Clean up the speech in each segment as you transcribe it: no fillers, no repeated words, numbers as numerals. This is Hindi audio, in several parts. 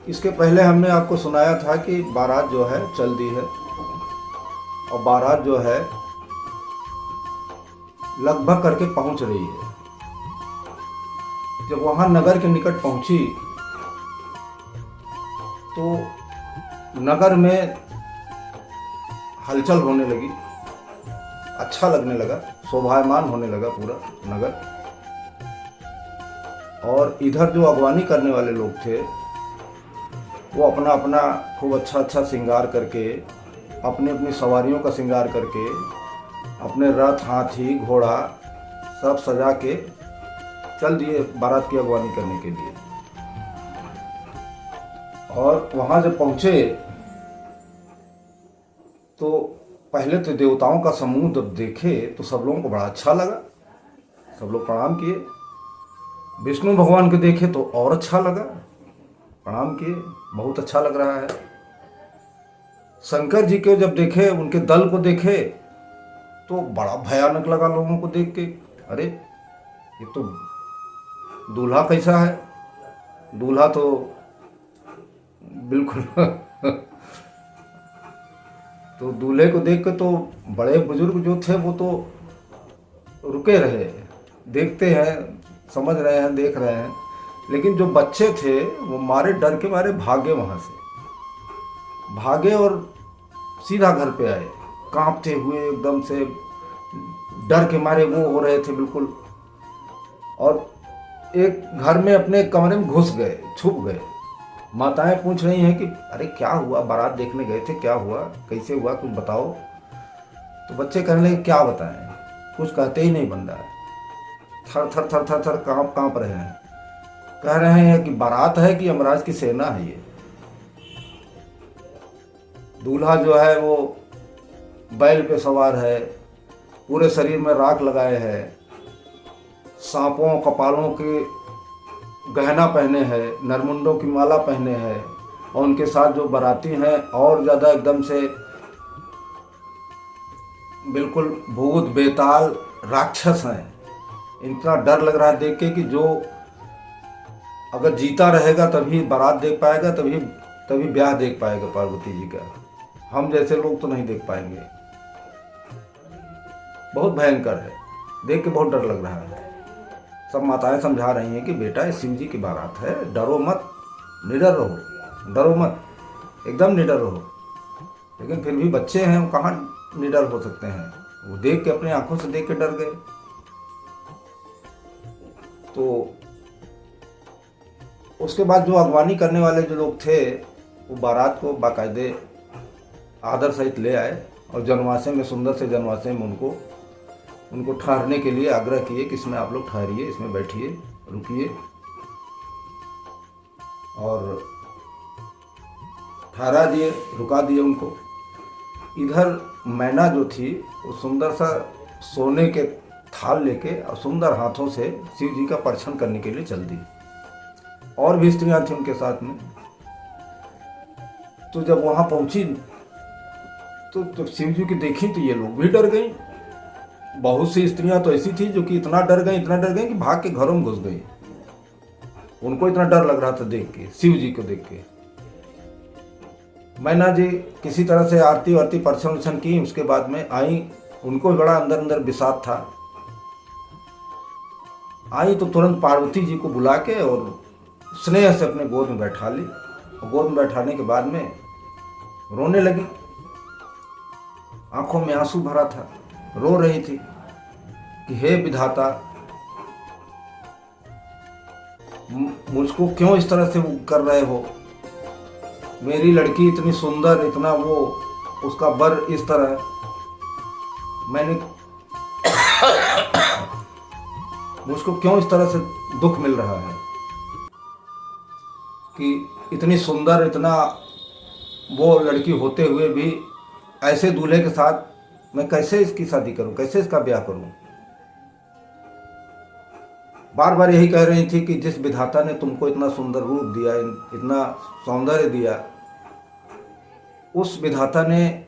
इसके पहले हमने आपको सुनाया था कि बारात जो है चल दी है और बारात जो है लगभग करके पहुंच रही है। जब वहां नगर के निकट पहुंची तो नगर में हलचल होने लगी, अच्छा लगने लगा, शोभायमान होने लगा पूरा नगर। और इधर जो अगवानी करने वाले लोग थे वो अपना अपना खूब अच्छा अच्छा श्रृंगार करके, अपनी अपनी सवारियों का श्रृंगार करके, अपने रथ हाथी घोड़ा सब सजा के चल दिए बारात की अगवानी करने के लिए। और वहाँ जब पहुँचे तो पहले तो देवताओं का समूह जब देखे तो सब लोगों को बड़ा अच्छा लगा, सब लोग प्रणाम किए। विष्णु भगवान को देखे तो और अच्छा लगा, प्रणाम किए, बहुत अच्छा लग रहा है। शंकर जी को जब देखे, उनके दल को देखे तो बड़ा भयानक लगा लोगों को देख के। अरे ये तो दूल्हा कैसा है, दूल्हा तो बिल्कुल तो दूल्हे को देख के तो बड़े बुजुर्ग जो थे वो तो रुके रहे, देखते हैं, समझ रहे हैं, देख रहे हैं। लेकिन जो बच्चे थे वो मारे, डर के मारे भागे, वहाँ से भागे और सीधा घर पे आए, कांपते हुए एकदम से, डर के मारे वो हो रहे थे बिल्कुल। और एक घर में अपने कमरे में घुस गए, छुप गए। माताएं पूछ रही हैं कि अरे क्या हुआ, बारात देखने गए थे, क्या हुआ, कैसे हुआ, कुछ बताओ। तो बच्चे कहने लगे क्या बताएं, कुछ कहते ही नहीं बन रहा है, थर थर थर थर थर कांप रहे हैं। कह रहे हैं कि बारात है कि यमराज की सेना है ये। दूल्हा जो है वो बैल पे सवार है, पूरे शरीर में राख लगाए है, सांपों कपालों के गहना पहने हैं, नरमुंडों की माला पहने हैं। और उनके साथ जो बाराती हैं और ज़्यादा एकदम से बिल्कुल भूत बेताल राक्षस हैं। इतना डर लग रहा है देख के कि जो अगर जीता रहेगा तभी बारात देख पाएगा, तभी ब्याह देख पाएगा पार्वती जी का। हम जैसे लोग तो नहीं देख पाएंगे। बहुत भयंकर है, देख के बहुत डर लग रहा है। सब माताएं समझा रही हैं कि बेटा ये शिव जी की बारात है, डरो मत, निडर रहो, डरो मत, एकदम निडर रहो। लेकिन फिर भी बच्चे हैं, वो कहाँ निडर हो सकते हैं। वो देख के, अपनी आंखों से देख के डर गए। तो उसके बाद जो अगवानी करने वाले जो लोग थे वो बारात को बाकायदे आदर सहित ले आए और जनवासे में, सुंदर से जनवासे में उनको ठहरने के लिए आग्रह किए कि इसमें आप लोग ठहरिए, इसमें बैठिए, रुकिए। और ठहरा दिए, रुका दिए उनको। इधर मैना जो थी वो सुंदर सा सोने के थाल लेके और सुंदर हाथों से शिव जी का परछन करने के लिए चल दी। और भी स्त्रियां थी उनके साथ में। तो जब वहां पहुंची तो जब शिव जी की देखी तो ये लोग भी डर गई। बहुत सी स्त्रियां तो ऐसी थी जो कि इतना डर गई कि भाग के घरों में घुस गई। उनको इतना डर लग रहा था देख के, शिव जी को देख के। मैना जी किसी तरह से आरती वारती परछन उछन की, उसके बाद में आई। उनको बड़ा अंदर अंदर विषाद था। आई तो तुरंत पार्वती जी को बुला के और स्नेह से अपने गोद में बैठा ली। और गोद में बैठाने के बाद में रोने लगी, आंखों में आंसू भरा था, रो रही थी कि हे विधाता, मुझको क्यों इस तरह से कर रहे हो। मेरी लड़की इतनी सुंदर, इतना वो, उसका वर इस तरह, मैंने मुझको क्यों इस तरह से दुख मिल रहा है कि इतनी सुंदर, इतना वो लड़की होते हुए भी ऐसे दूल्हे के साथ मैं कैसे इसकी शादी करूं, कैसे इसका ब्याह करूं। बार बार यही कह रही थी कि जिस विधाता ने तुमको इतना सुंदर रूप दिया, इतना सौंदर्य दिया, उस विधाता ने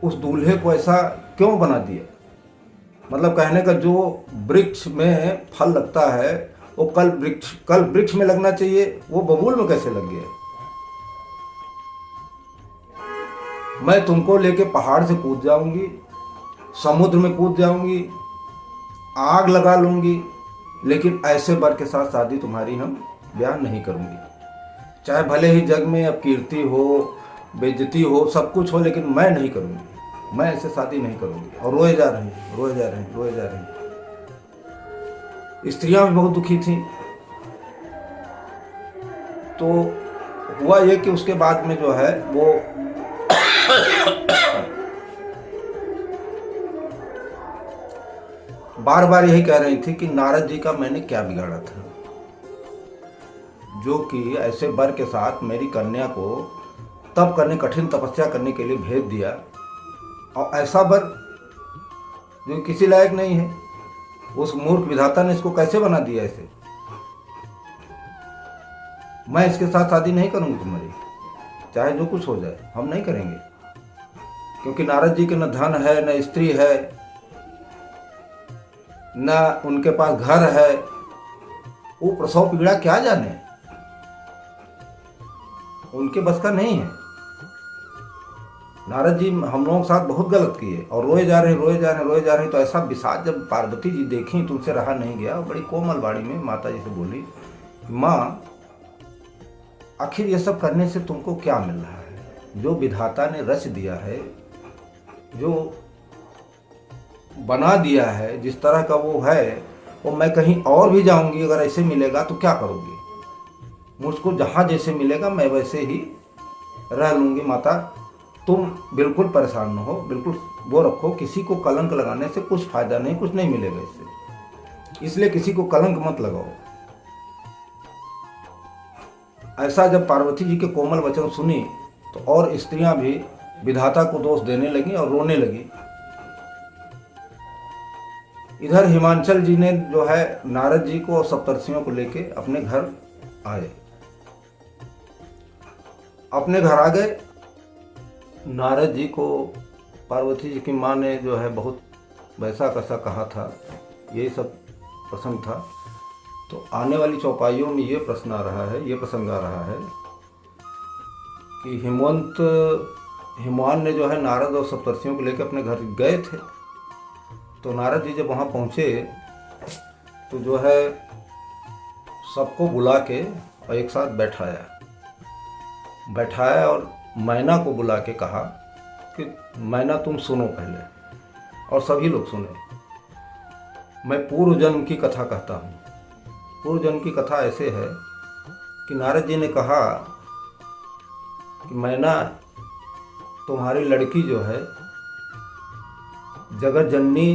उस दूल्हे को ऐसा क्यों बना दिया। मतलब कहने का, जो वृक्ष में फल लगता है वो कल वृक्ष में लगना चाहिए, वो बबूल में कैसे लग गया? मैं तुमको लेके पहाड़ से कूद जाऊंगी, समुद्र में कूद जाऊंगी, आग लगा लूंगी, लेकिन ऐसे वर के साथ शादी तुम्हारी हम ब्याह नहीं करूंगी। चाहे भले ही जग में अब कीर्ति हो, बेइज्जती हो, सब कुछ हो, लेकिन मैं नहीं करूंगी, मैं ऐसे शादी नहीं करूंगी। और रोए जा रही हैं, रोए जा रहे हैं, रोए जा रहे हैं। स्त्रियां भी बहुत दुखी थीं। तो हुआ ये कि उसके बाद में जो है वो बार बार यही कह रही थी कि नारद जी का मैंने क्या बिगाड़ा था, जो कि ऐसे वर के साथ मेरी कन्या को तप करने, कठिन तपस्या करने के लिए भेज दिया, और ऐसा वर जो किसी लायक नहीं है। उस मूर्ख विधाता ने इसको कैसे बना दिया ऐसे। मैं इसके साथ शादी नहीं करूंगी तुम्हारी, चाहे जो कुछ हो जाए, हम नहीं करेंगे। क्योंकि नारद जी के न धन है, न स्त्री है, न उनके पास घर है, वो प्रसव पीड़ा क्या जाने, उनके बस का नहीं है। नारद जी हम लोगों के साथ बहुत गलत किए, और रोए जा रहे हैं, रोए जा रहे हैं, रोए जा रहे हैं। तो ऐसा विषाद जब पार्वती जी देखी तो उनसे रहा नहीं गया। बड़ी कोमल वाणी में माता जी से बोली, माँ आखिर ये सब करने से तुमको क्या मिल रहा है? जो विधाता ने रच दिया है, जो बना दिया है, जिस तरह का वो है, वो मैं कहीं और भी जाऊंगी, अगर ऐसे मिलेगा तो क्या करोगी? मुझको जहाँ जैसे मिलेगा मैं वैसे ही रह लूँगी। माता तुम बिल्कुल परेशान न हो, बिल्कुल वो रखो, किसी को कलंक लगाने से कुछ फायदा नहीं, कुछ नहीं मिलेगा इससे, इसलिए किसी को कलंक मत लगाओ। ऐसा जब पार्वती जी के कोमल वचन सुनी तो और स्त्रियां भी विधाता को दोष देने लगी और रोने लगी। इधर हिमांचल जी ने जो है नारद जी को और सप्तर्षियों को लेके अपने घर आए, अपने घर आ गए। नारद जी को पार्वती जी की माँ ने जो है बहुत वैसा कैसा कहा था, यही सब प्रसंग था। तो आने वाली चौपाइयों में ये प्रश्न आ रहा है, ये प्रसंग आ रहा है कि हिमवान ने जो है नारद और सप्तर्षियों को लेकर अपने घर गए थे। तो नारद जी जब वहाँ पहुँचे तो जो है सबको बुला के और एक साथ बैठाया और मैना को बुला के कहा कि मैना तुम सुनो पहले, और सभी लोग सुने। मैं पूर्व जन्म की कथा कहता हूँ। पूर्व जन्म की कथा ऐसे है कि नारद जी ने कहा कि मैना तुम्हारी लड़की जो है जगत जननी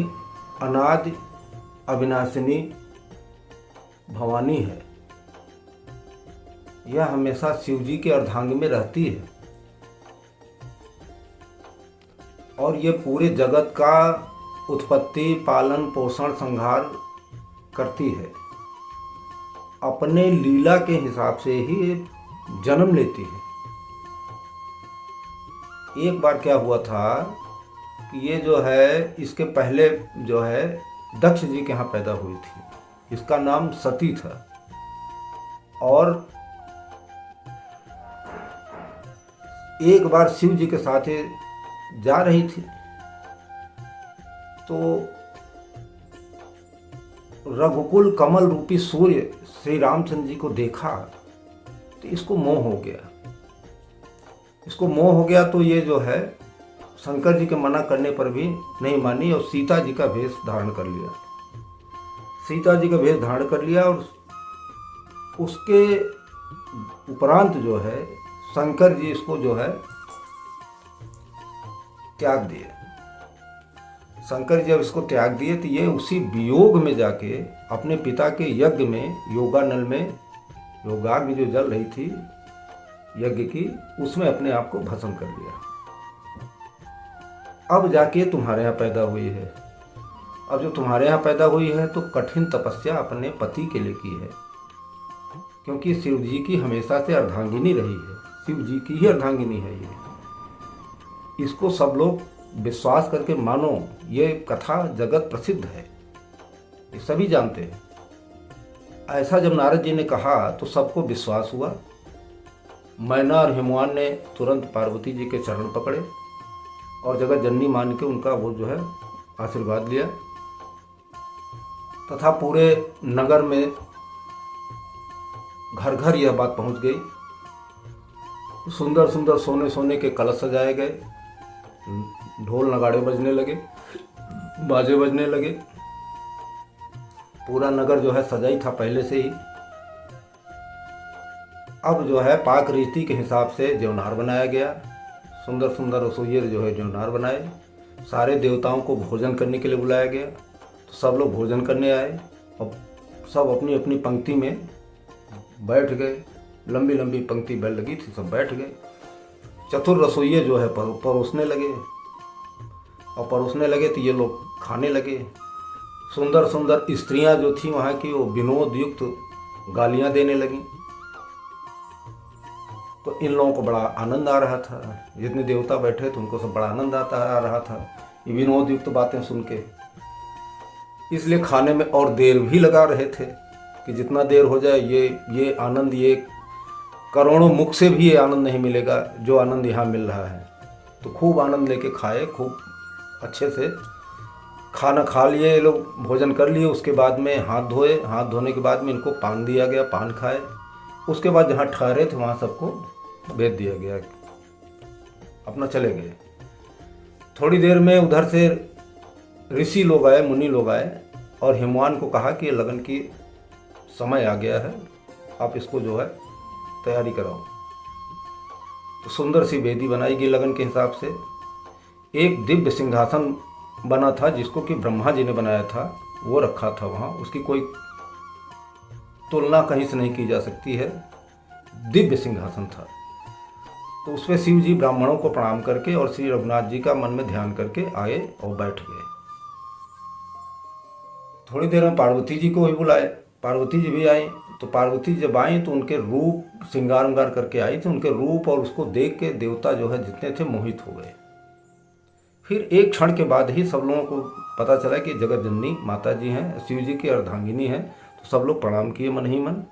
अनादि अविनाशिनी भवानी है। यह हमेशा शिव जी के अर्धांग में रहती है और ये पूरे जगत का उत्पत्ति, पालन, पोषण, संहार करती है। अपने लीला के हिसाब से ही जन्म लेती है। एक बार क्या हुआ था कि ये जो है इसके पहले जो है दक्ष जी के यहाँ पैदा हुई थी। इसका नाम सती था और एक बार शिव जी के साथ जा रही थी तो रघुकुल कमल रूपी सूर्य श्री रामचंद्र जी को देखा तो इसको मोह हो गया। तो ये जो है शंकर जी के मना करने पर भी नहीं मानी और सीता जी का भेष धारण कर लिया। और उसके उपरांत जो है शंकर जी इसको जो है त्याग दिए। शंकर जी जब इसको त्याग दिए तो ये उसी वियोग में जाके अपने पिता के यज्ञ में योगानल में योगाग्नि जो जल रही थी यज्ञ की, उसमें अपने आप को भस्म कर लिया। अब जाके तुम्हारे यहाँ पैदा हुई है। अब जो तुम्हारे यहाँ पैदा हुई है तो कठिन तपस्या अपने पति के लिए की है, क्योंकि शिव जी की हमेशा से अर्धांगिनी रही है। शिव जी की ही अर्धांगिनी है ये। इसको सब लोग विश्वास करके मानो, ये कथा जगत प्रसिद्ध है, ये सभी जानते हैं। ऐसा जब नारद जी ने कहा तो सबको विश्वास हुआ। मैना और हिमवान ने तुरंत पार्वती जी के चरण पकड़े और जगत जननी मान के उनका वो जो है आशीर्वाद लिया, तथा पूरे नगर में घर घर यह बात पहुंच गई। सुंदर सुंदर सोने सोने के कलश सजाए गए, ढोल नगाड़े बजने लगे, बाजे बजने लगे। पूरा नगर जो है सजा ही था पहले से ही। अब जो है पाक रीति के हिसाब से ज्योनार बनाया गया। सुंदर सुंदर रसोइये जो है ज्योनार बनाए। सारे देवताओं को भोजन करने के लिए बुलाया गया, तो सब लोग भोजन करने आए और सब अपनी अपनी पंक्ति में बैठ गए। लंबी लंबी पंक्ति बैठ लगी थी, सब बैठ गए। चतुर रसोइये जो है परोसने लगे और परोसने लगे तो ये लोग खाने लगे। सुंदर सुंदर स्त्रियां जो थी वहाँ की, वो विनोद युक्त गालियाँ देने लगीं। तो इन लोगों को बड़ा आनंद आ रहा था। जितने देवता बैठे थे उनको सब बड़ा आनंद आ रहा था ये विनोद युक्त बातें सुन के। इसलिए खाने में और देर भी लगा रहे थे कि जितना देर हो जाए ये आनंद, ये करोड़ों मुख से भी ये आनंद नहीं मिलेगा जो आनंद यहाँ मिल रहा है। तो खूब आनंद लेके खाए, खूब अच्छे से खाना खा लिए ये लोग, भोजन कर लिए। उसके बाद में हाथ धोए। हाथ धोने के बाद में इनको पान दिया गया, पान खाए। उसके बाद जहाँ ठहरे थे वहाँ सबको भेज दिया गया, अपना चले गए। थोड़ी देर में उधर से ऋषि लोग आए, मुनि लोग आए और हिमवान को कहा कि लगन की समय आ गया है, आप इसको जो है तैयारी कराओ। तो सुंदर सी वेदी बनाई गई लगन के हिसाब से। एक दिव्य सिंहासन बना था जिसको कि ब्रह्मा जी ने बनाया था, वो रखा था वहाँ। उसकी कोई तुलना कहीं से नहीं की जा सकती है। दिव्य सिंहासन था। तो उस पर शिव जी ब्राह्मणों को प्रणाम करके और श्री रघुनाथ जी का मन में ध्यान करके आए और बैठ गए। थोड़ी देर में पार्वती जी को भी बुलाए। पार्वती जी भी आई। तो पार्वती जब आई तो उनके रूप श्रृंगार उंगार करके आई थी। उनके रूप और उसको देख के देवता जो है जितने थे मोहित हो गए। फिर एक क्षण के बाद ही सब लोगों को पता चला कि जगत जननी माता जी हैं, शिव जी की अर्धांगिनी हैं। तो सब लोग प्रणाम किए मन ही मन।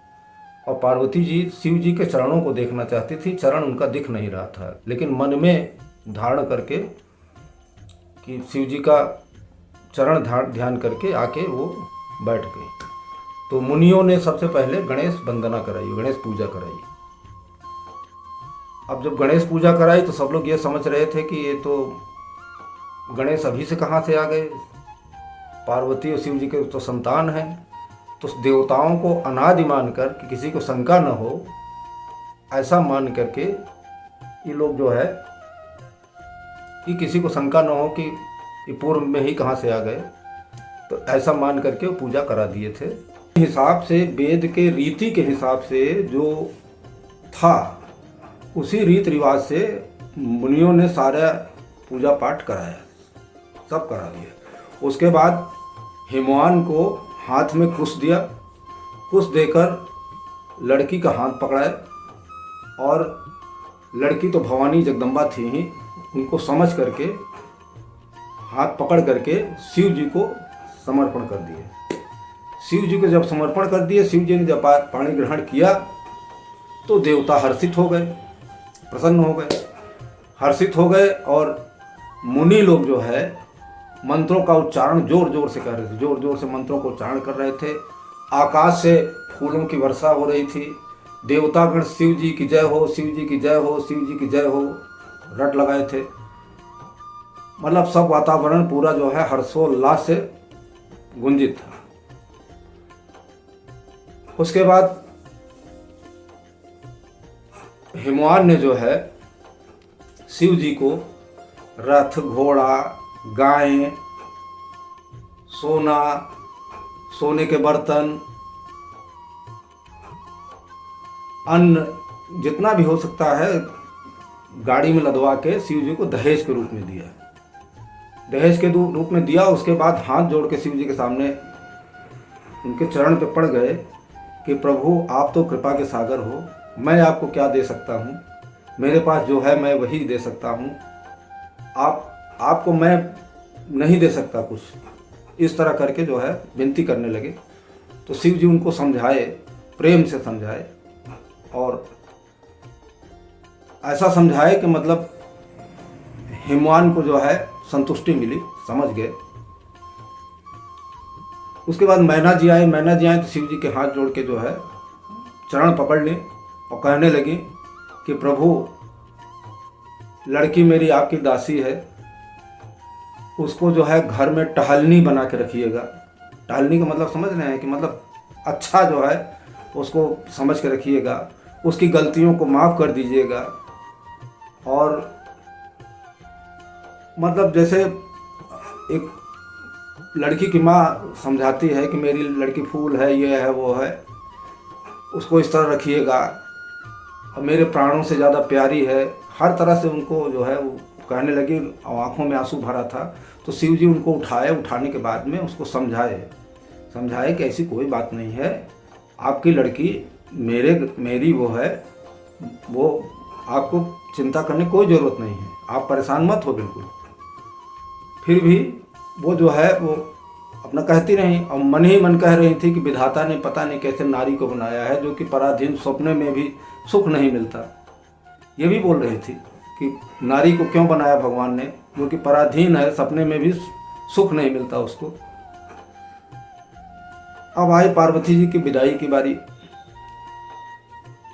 और पार्वती जी शिव जी के चरणों को देखना चाहती थी। चरण उनका दिख नहीं रहा था, लेकिन मन में धारण करके कि शिव जी का चरण ध्यान करके आके वो बैठ गई। तो मुनियों ने सबसे पहले गणेश वंदना कराई, गणेश पूजा कराई। अब जब गणेश पूजा कराई तो सब लोग ये समझ रहे थे कि ये तो गणेश अभी से कहाँ से आ गए, पार्वती और शिव जी के तो संतान हैं। तो देवताओं को अनादि मानकर कि किसी को शंका न हो, ऐसा मान करके ये लोग जो है कि किसी को शंका न हो कि ये पूर्व में ही कहाँ से आ गए, तो ऐसा मान करके वो पूजा करा दिए थे। हिसाब से वेद के रीति के हिसाब से जो था उसी रीत रिवाज से मुनियों ने सारा पूजा पाठ कराया, सब करा दिया। उसके बाद हिमवान को हाथ में कुश दिया। कुश देकर लड़की का हाथ पकड़ाए और लड़की तो भवानी जगदम्बा थी ही, उनको समझ करके हाथ पकड़ करके शिव जी को समर्पण कर दिए। शिव जी को जब समर्पण कर दिए, शिव जी ने जब पाणी ग्रहण किया तो देवता हर्षित हो गए, प्रसन्न हो गए, हर्षित हो गए। और मुनि लोग जो है मंत्रों का उच्चारण जोर जोर से कर रहे थे, जोर जोर से मंत्रों को उच्चारण कर रहे थे। आकाश से फूलों की वर्षा हो रही थी। देवतागण शिव जी की जय हो, शिव जी की जय हो, शिव जी की जय हो रट लगाए थे। मतलब सब वातावरण पूरा जो है हर्षोल्लास से गुंजित था। उसके बाद हिमवान ने जो है शिव जी को रथ, घोड़ा, गायें, सोना, सोने के बर्तन, अन्न, जितना भी हो सकता है गाड़ी में लदवा के शिव जी को दहेज के रूप में दिया। दहेज के रूप में दिया। उसके बाद हाथ जोड़ के शिव जी के सामने उनके चरण पे पड़ गए कि प्रभु आप तो कृपा के सागर हो, मैं आपको क्या दे सकता हूँ, मेरे पास जो है मैं वही दे सकता हूँ, आपको मैं नहीं दे सकता कुछ। इस तरह करके जो है विनती करने लगे। तो शिव जी उनको समझाए, प्रेम से समझाए, और ऐसा समझाए कि मतलब हिमवान को जो है संतुष्टि मिली, समझ गए। उसके बाद मैना जी आए। मैना जी आए तो शिव जी के हाथ जोड़ के जो है चरण पकड़ लें और कहने लगी कि प्रभु, लड़की मेरी आपकी दासी है, उसको जो है घर में टहलनी बना के रखिएगा। टहलनी का मतलब समझ रहे हैं कि मतलब अच्छा जो है उसको समझ के रखिएगा, उसकी गलतियों को माफ़ कर दीजिएगा। और मतलब जैसे एक लड़की की माँ समझाती है कि मेरी लड़की फूल है, ये है, वो है, उसको इस तरह रखिएगा, और मेरे प्राणों से ज़्यादा प्यारी है। हर तरह से उनको जो है वो कहने लगी, और आँखों में आंसू भरा था। तो शिव जी उनको उठाए, उठाने के बाद में उसको समझाए कि ऐसी कोई बात नहीं है, आपकी लड़की मेरी वो है, वो आपको चिंता करने की कोई ज़रूरत नहीं है, आप परेशान मत हो बिल्कुल। फिर भी वो जो है वो अपना कहती रही, और मन ही मन कह रही थी कि विधाता ने पता नहीं कैसे नारी को बनाया है, जो कि पराधीन, सपने में भी सुख नहीं मिलता। ये भी बोल रही थी कि नारी को क्यों बनाया भगवान ने, जो कि पराधीन है, सपने में भी सुख नहीं मिलता उसको। अब आई पार्वती जी की विदाई की बारी।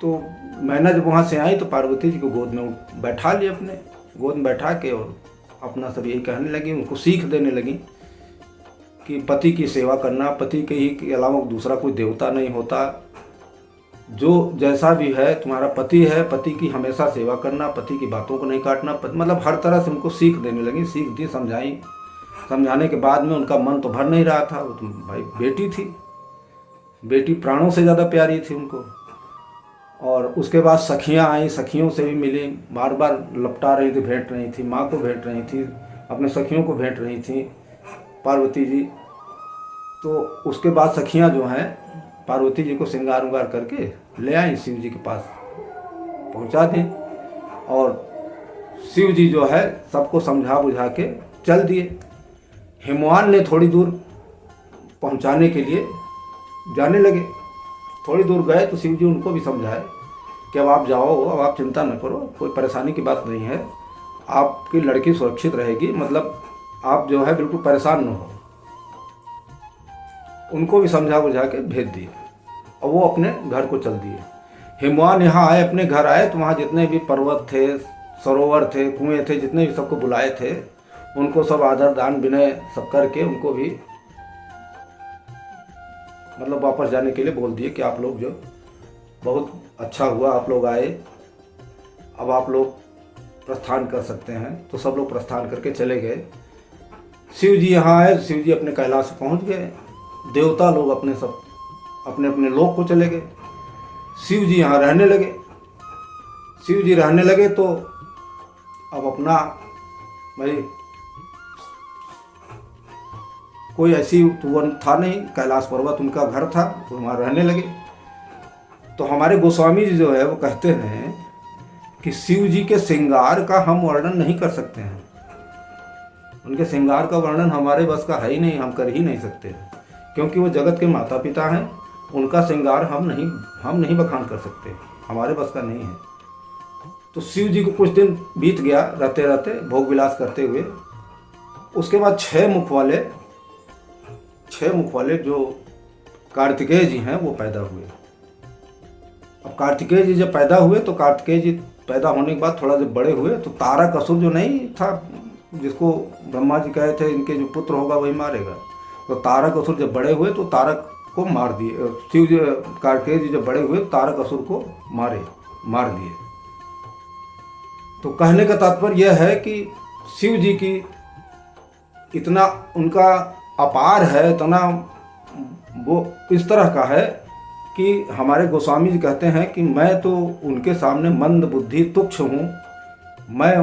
तो मैना जब वहाँ से आई तो पार्वती जी को गोद में बैठा लिया, अपने गोद में बैठा के, और अपना सब यही कहने लगी, उनको सीख देने लगी कि पति की सेवा करना, पति के ही के अलावा दूसरा कोई देवता नहीं होता। जो जैसा भी है तुम्हारा पति है, पति की हमेशा सेवा करना, पति की बातों को नहीं काटना। मतलब हर तरह से उनको सीख देने लगी, सीख दी, समझाई। समझाने के बाद में उनका मन तो भर नहीं रहा था। वो तो भाई बेटी थी, बेटी प्राणों से ज़्यादा प्यारी थी उनको। और उसके बाद सखियाँ आई, सखियों से भी मिली, बार बार लपटा रही थी, भेंट रही थी, माँ को भेंट रही थी, अपने सखियों को भेंट रही थी पार्वती जी। तो उसके बाद सखियाँ जो हैं पार्वती जी को श्रृंगार उंगार करके ले आई, शिव जी के पास पहुंचा दी, और शिव जी जो है सबको समझा बुझा के चल दिए। हिमवान ने थोड़ी दूर पहुंचाने के लिए जाने लगे। थोड़ी दूर गए तो शिव जी उनको भी समझाए कि अब आप जाओ, अब आप चिंता न करो, कोई परेशानी की बात नहीं है, आपकी लड़की सुरक्षित रहेगी, मतलब आप जो है बिल्कुल परेशान न हो। उनको भी समझा बुझा के भेज दिए, और वो अपने घर को चल दिए। हिमवान यहाँ आए, अपने घर आए, तो वहाँ जितने भी पर्वत थे, सरोवर थे, कुएं थे, जितने भी सबको बुलाए थे, उनको सब आदर दान विनय सब करके उनको भी मतलब वापस जाने के लिए बोल दिए कि आप लोग जो बहुत अच्छा हुआ आप लोग आए, अब आप लोग प्रस्थान कर सकते हैं। तो सब लोग प्रस्थान करके चले गए। शिव जी यहाँ आए, शिव जी अपने कैलाश पहुँच गए। देवता लोग अपने सब अपने अपने लोक को चले गए। शिव जी यहाँ रहने लगे। शिव जी रहने लगे तो अब अपना भाई कोई ऐसी तो था नहीं, कैलाश पर्वत उनका घर था, तो वहाँ रहने लगे। तो हमारे गोस्वामी जी जो है वो कहते हैं कि शिव जी के श्रृंगार का हम वर्णन नहीं कर सकते हैं। उनके श्रृंगार का वर्णन हमारे बस का है ही नहीं, हम कर ही नहीं सकते, क्योंकि वो जगत के माता पिता हैं। उनका श्रृंगार हम नहीं बखान कर सकते, हमारे बस का नहीं है। तो शिव जी को कुछ दिन बीत गया रहते रहते, भोग विलास करते हुए। उसके बाद 6 मुख वाले जो कार्तिकेय जी हैं वो पैदा हुए। अब कार्तिकेय जी जब पैदा हुए तो कार्तिकेय जी पैदा होने के बाद थोड़ा जब बड़े हुए तो तारक असुर जो नहीं था, जिसको ब्रह्मा जी कहे थे इनके जो पुत्र होगा वही मारेगा, तो तारक असुर जब बड़े हुए तो तारक को मार दिए। शिव जी कार्तिकेय जी जब बड़े हुए तो तारक असुर को मार दिए। तो कहने का तात्पर्य यह है कि शिव जी की इतना उनका अपार है, इतना वो इस तरह का है कि हमारे गोस्वामी जी कहते हैं कि मैं तो उनके सामने मंद बुद्धि तुच्छ हूँ, मैं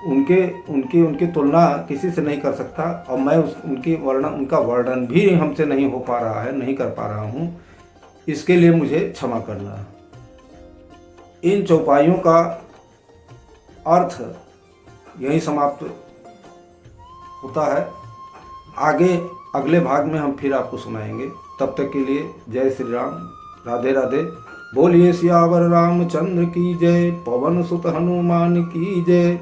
उनकी तुलना किसी से नहीं कर सकता, और मैं उनका वर्णन भी हमसे नहीं हो पा रहा है, नहीं कर पा रहा हूँ, इसके लिए मुझे क्षमा करना। इन चौपाइयों का अर्थ यही समाप्त होता है। आगे अगले भाग में हम फिर आपको सुनाएंगे। तब तक के लिए जय श्री राम, राधे राधे। बोलिए सियावर रामचंद्र की जय, पवन सुत हनुमान की जय।